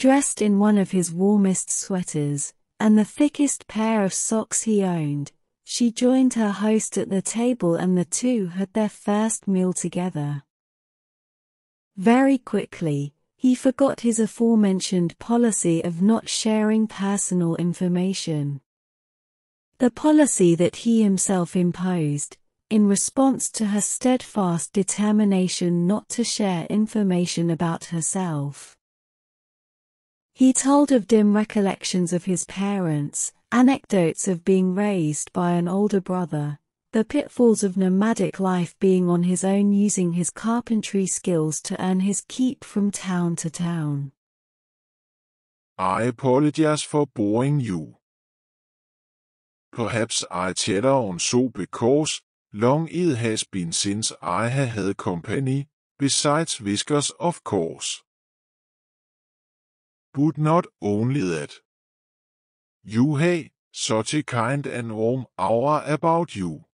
Dressed in one of his warmest sweaters, and the thickest pair of socks he owned, she joined her host at the table and the two had their first meal together. Very quickly, he forgot his aforementioned policy of not sharing personal information. The policy that he himself imposed, in response to her steadfast determination not to share information about herself. He told of dim recollections of his parents, anecdotes of being raised by an older brother, the pitfalls of nomadic life, being on his own, using his carpentry skills to earn his keep from town to town. I apologize for boring you. Perhaps I chatter on so because long it has been since I have had company, besides whiskers of course. But not only that. You have such a kind and warm aura about you.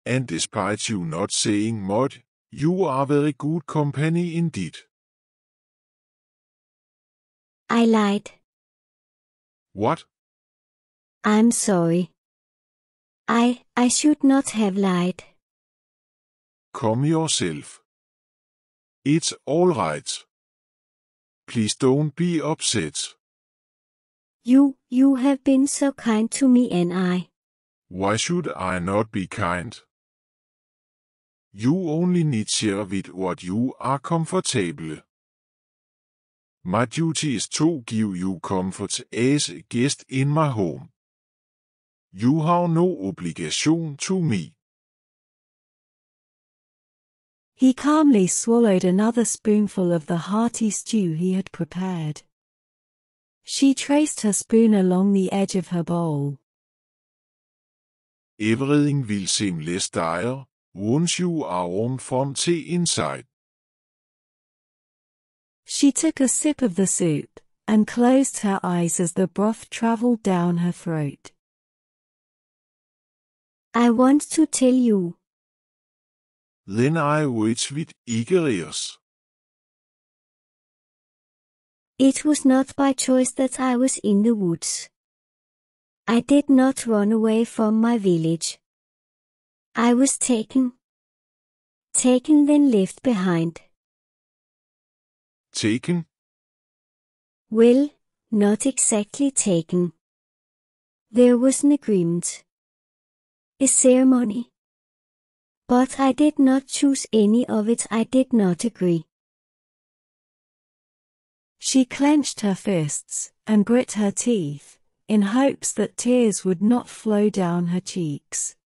And despite you not saying much, you are very good company indeed. I lied. What? I'm sorry. I should not have lied. Calm yourself. It's all right. Please don't be upset. You have been so kind to me and I. Why should I not be kind? You only need share with what you are comfortable. My duty is to give you comfort as a guest in my home. You have no obligation to me. He calmly swallowed another spoonful of the hearty stew he had prepared. She traced her spoon along the edge of her bowl. Everything will seem less dire once you are warmed from the inside. She took a sip of the soup, and closed her eyes as the broth traveled down her throat. I want to tell you. Then I wait with eager ears. It was not by choice that I was in the woods. I did not run away from my village. I was taken. Taken, then left behind. Taken? Well, not exactly taken. There was an agreement. A ceremony. But I did not choose any of it. I did not agree. She clenched her fists, and grit her teeth, in hopes that tears would not flow down her cheeks.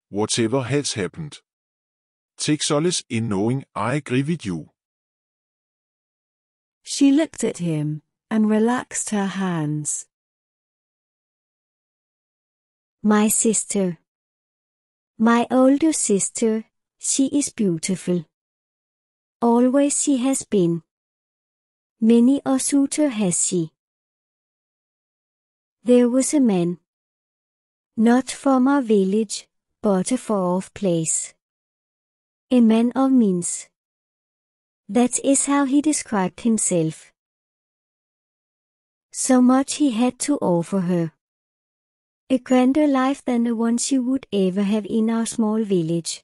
Whatever has happened. Take solace in knowing I agree with you. She looked at him, and relaxed her hands. My sister. My older sister, she is beautiful. Always she has been. Many a suitor has she. There was a man. Not from our village, but a far-off place. A man of means. That is how he described himself. So much he had to offer her. A grander life than the one she would ever have in our small village.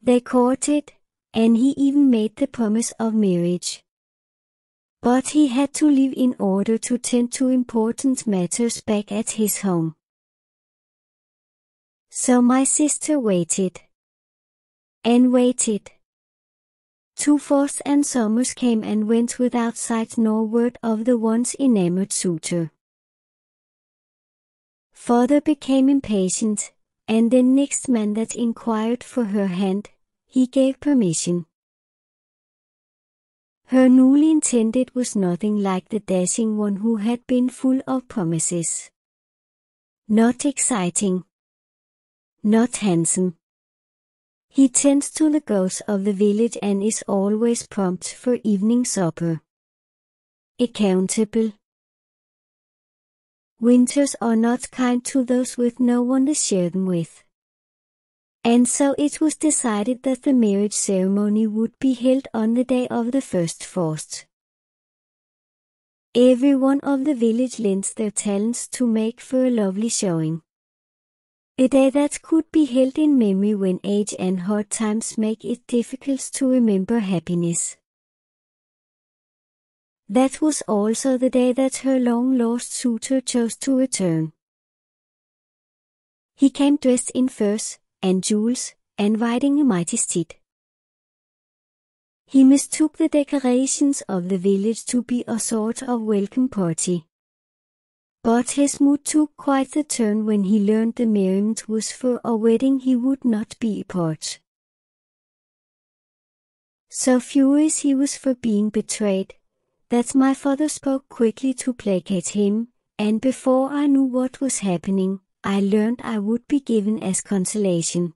They courted, and he even made the promise of marriage. But he had to leave in order to tend to important matters back at his home. So my sister waited. And waited. 2 falls and summers came and went without sight nor word of the once enamored suitor. Father became impatient, and the next man that inquired for her hand, he gave permission. Her newly intended was nothing like the dashing one who had been full of promises. Not exciting. Not handsome. He tends to the girls of the village and is always prompt for evening supper. Accountable. Winters are not kind to those with no one to share them with. And so it was decided that the marriage ceremony would be held on the day of the first frost. Everyone of the village lent their talents to make for a lovely showing. A day that could be held in memory when age and hard times make it difficult to remember happiness. That was also the day that her long-lost suitor chose to return. He came dressed in furs and jewels, and riding a mighty steed. He mistook the decorations of the village to be a sort of welcome party. But his mood took quite the turn when he learned the merriment was for a wedding he would not be a part. So furious he was for being betrayed, that my father spoke quickly to placate him, and before I knew what was happening, I learned I would be given as consolation.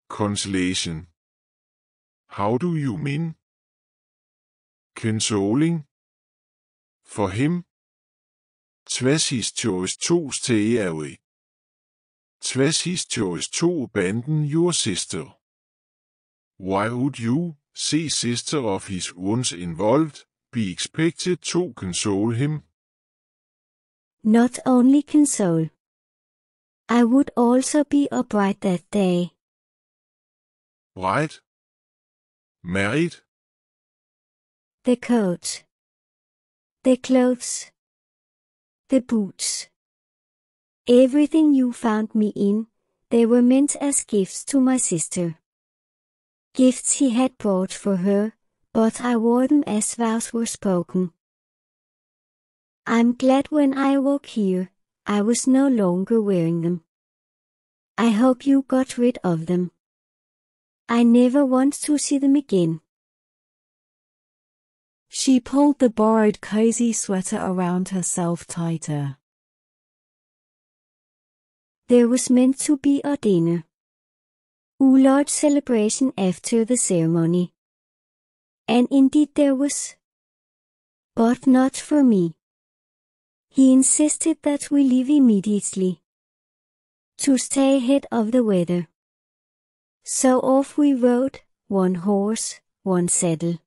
Consolation. How do you mean? Consoling. For him. Twas his choice to stay away. Twas his choice to abandon your sister. Why would you, the sister of his once involved, be expected to console him? Not only console. I would also be a bride that day. Bride? Married? The coat. The clothes. The boots. Everything you found me in, they were meant as gifts to my sister. Gifts he had brought for her, but I wore them as vows were spoken. I'm glad when I awoke here, I was no longer wearing them. I hope you got rid of them. I never want to see them again. She pulled the borrowed cozy sweater around herself tighter. There was meant to be a dinner. A large celebration after the ceremony. And indeed there was. But not for me. He insisted that we leave immediately. To stay ahead of the weather. So off we rode, one horse, one saddle.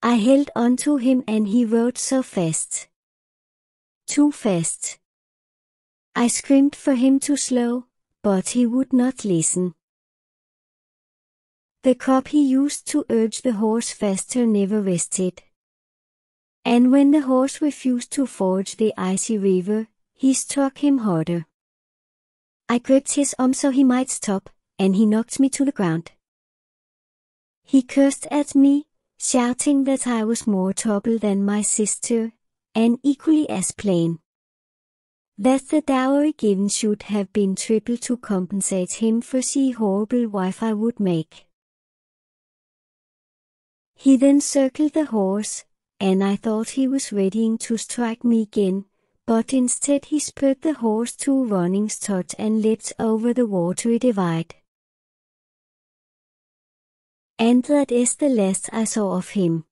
I held on to him and he rode so fast. Too fast. I screamed for him to slow, but he would not listen. The crop he used to urge the horse faster never rested. And when the horse refused to ford the icy river, he struck him harder. I gripped his arm so he might stop, and he knocked me to the ground. He cursed at me, shouting that I was more trouble than my sister, and equally as plain, that the dowry given should have been triple to compensate him for the horrible wife I would make. He then circled the horse, and I thought he was readying to strike me again, but instead he spurred the horse to a running start and leapt over the watery divide. And that is the last I saw of him.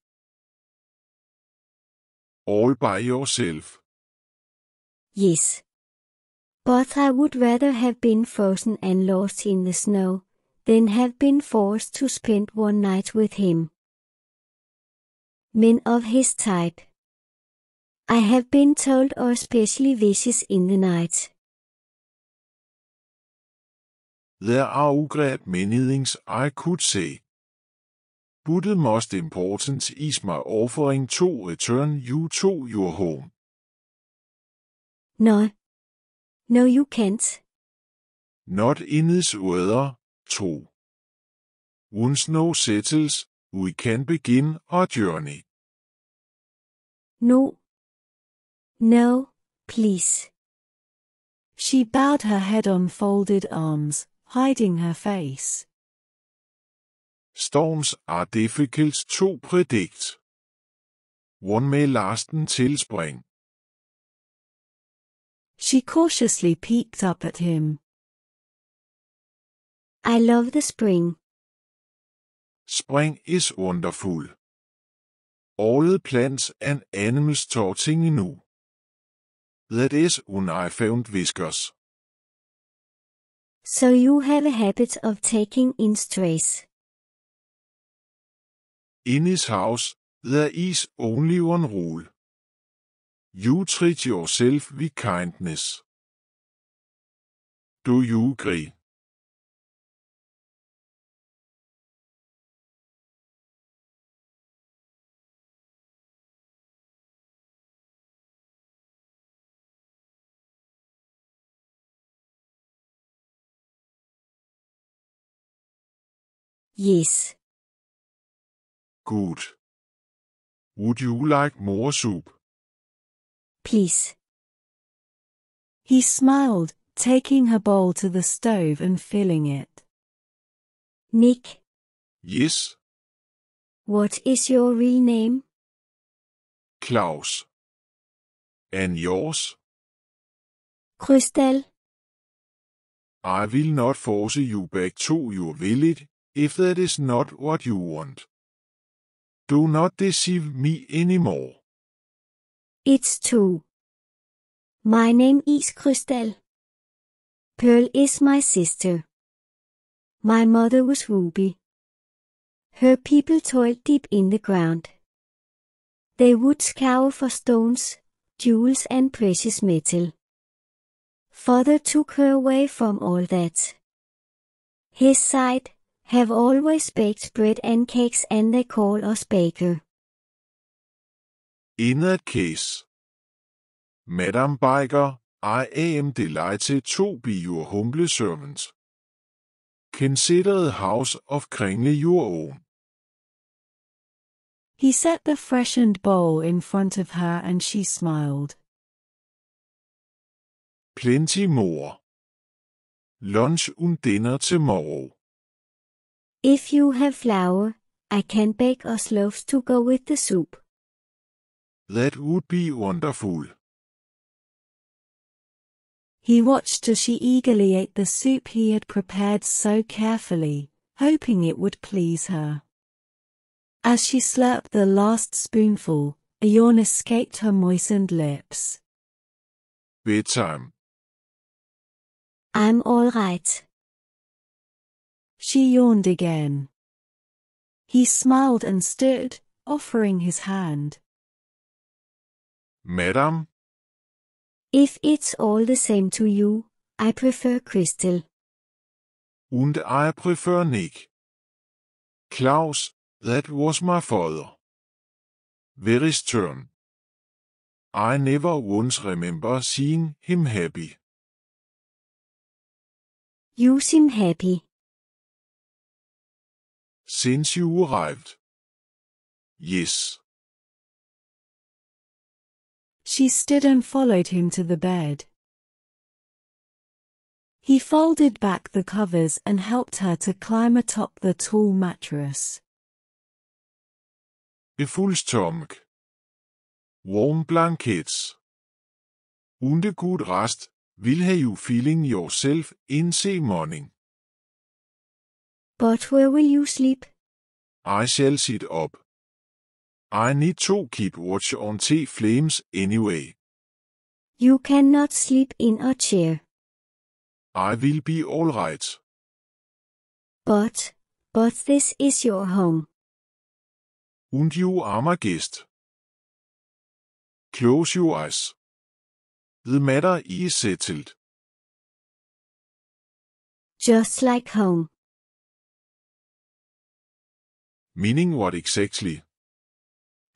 All by yourself. Yes. But I would rather have been frozen and lost in the snow, than have been forced to spend one night with him. Men of his type, I have been told, are especially vicious in the night. There are great many things I could say. But the most important is my offering to return you to your home. No. No, you can't. Not in this weather, too. Once snow settles, we can begin our journey. No. No, please. She bowed her head on folded arms, hiding her face. Storms are difficult to predict. One may last until spring. She cautiously peeked up at him. I love the spring. Spring is wonderful. All the plants and animals starting anew. That is when I found whiskers. So you have a habit of taking in strays. In his house, there is only one rule. You treat yourself with kindness. Do you agree? Yes. Good. Would you like more soup? Please. He smiled, taking her bowl to the stove and filling it. Nick, Yes, what is your real name? Klaus. And yours? Crystal. I will not force you back to your village if that is not what you want. Do not deceive me anymore. It's true. My name is Crystal. Pearl is my sister. My mother was Ruby. Her people toiled deep in the ground. They would scour for stones, jewels and precious metal. Father took her away from all that. His side have always baked bread and cakes and they call us baker. In that case, Madam Baker, I am delighted to be your humble servant. Consider the house of Kringle your own. He set the freshened bowl in front of her and she smiled. Plenty more. Lunch und dinner tomorrow. If you have flour, I can bake us loaves to go with the soup. That would be wonderful. He watched as she eagerly ate the soup he had prepared so carefully, hoping it would please her. As she slurped the last spoonful, a yawn escaped her moistened lips. Bedtime. I'm all right. She yawned again. He smiled and stood, offering his hand. Madam, If it's all the same to you, I prefer Crystal. and I prefer Nick. Klaus, that was my father. Very stern. I never once remember seeing him happy. You seem happy. Since you arrived. Yes. She stood and followed him to the bed. He folded back the covers and helped her to climb atop the tall mattress. A full stomach. Warm blankets. And a good rest will have you feeling yourself in the morning. But where will you sleep? I shall sit up. I need to keep watch on the flames anyway. You cannot sleep in a chair. I will be all right. But this is your home. And you are my guest. Close your eyes. The matter is settled. Just like home. Meaning what exactly?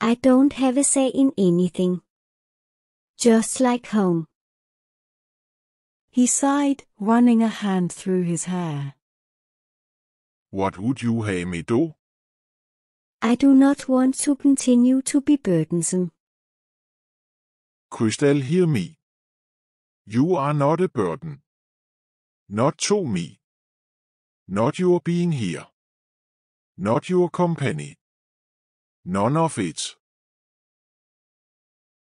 I don't have a say in anything. Just like home. He sighed, running a hand through his hair. What would you have me do? I do not want to continue to be burdensome. Crystal, hear me. You are not a burden. Not to me. Not your being here. Not your company. None of it.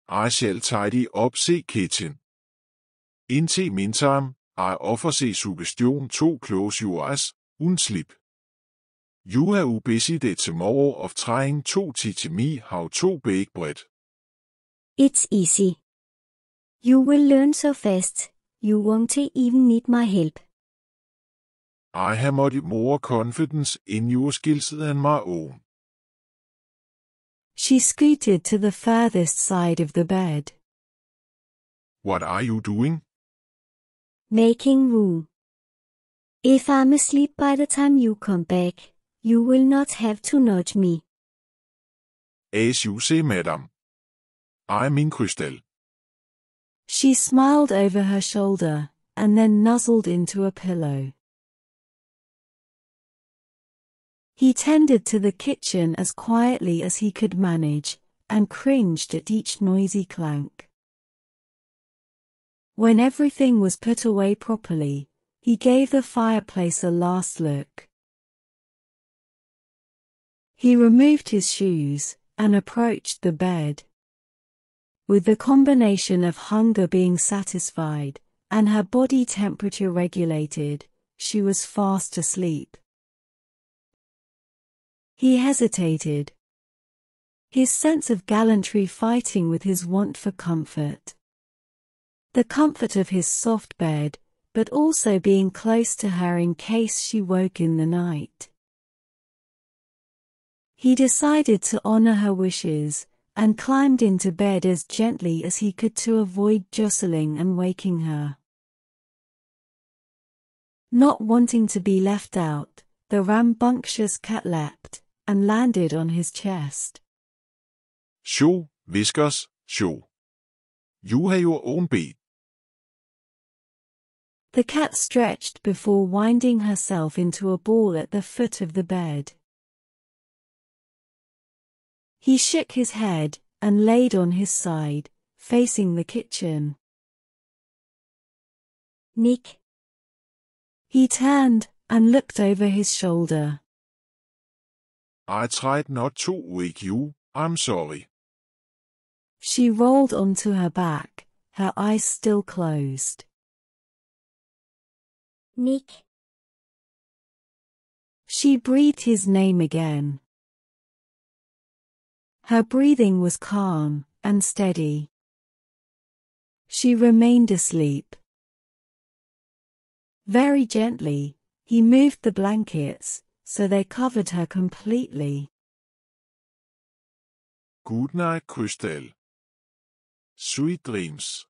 I shall tidy up the kitchen. In the meantime, I offer the suggestion to close your eyes and sleep. You are busy the tomorrow of trying to teach me how to bake bread. It's easy. You will learn so fast, you won't even need my help. I have much more confidence in your skills than my own. She scooted to the furthest side of the bed. What are you doing? Making room. If I'm asleep by the time you come back, you will not have to nudge me. As you say, madam. I'm in crystal. She smiled over her shoulder, and then nuzzled into a pillow. He tended to the kitchen as quietly as he could manage, and cringed at each noisy clank. When everything was put away properly, he gave the fireplace a last look. He removed his shoes, and approached the bed. With the combination of hunger being satisfied, and her body temperature regulated, she was fast asleep. He hesitated, his sense of gallantry fighting with his want for comfort. The comfort of his soft bed, but also being close to her in case she woke in the night. He decided to honor her wishes, and climbed into bed as gently as he could to avoid jostling and waking her. Not wanting to be left out, the rambunctious cat leapt, and landed on his chest. Show, Whiskers, show. You have your own bed. The cat stretched before winding herself into a ball at the foot of the bed. He shook his head, and laid on his side, facing the kitchen. Nick. He turned, and looked over his shoulder. I tried not to wake you, I'm sorry. She rolled onto her back, her eyes still closed. Nick. She breathed his name again. Her breathing was calm and steady. She remained asleep. Very gently, he moved the blankets, so they covered her completely. Good night, Crystal. Sweet dreams.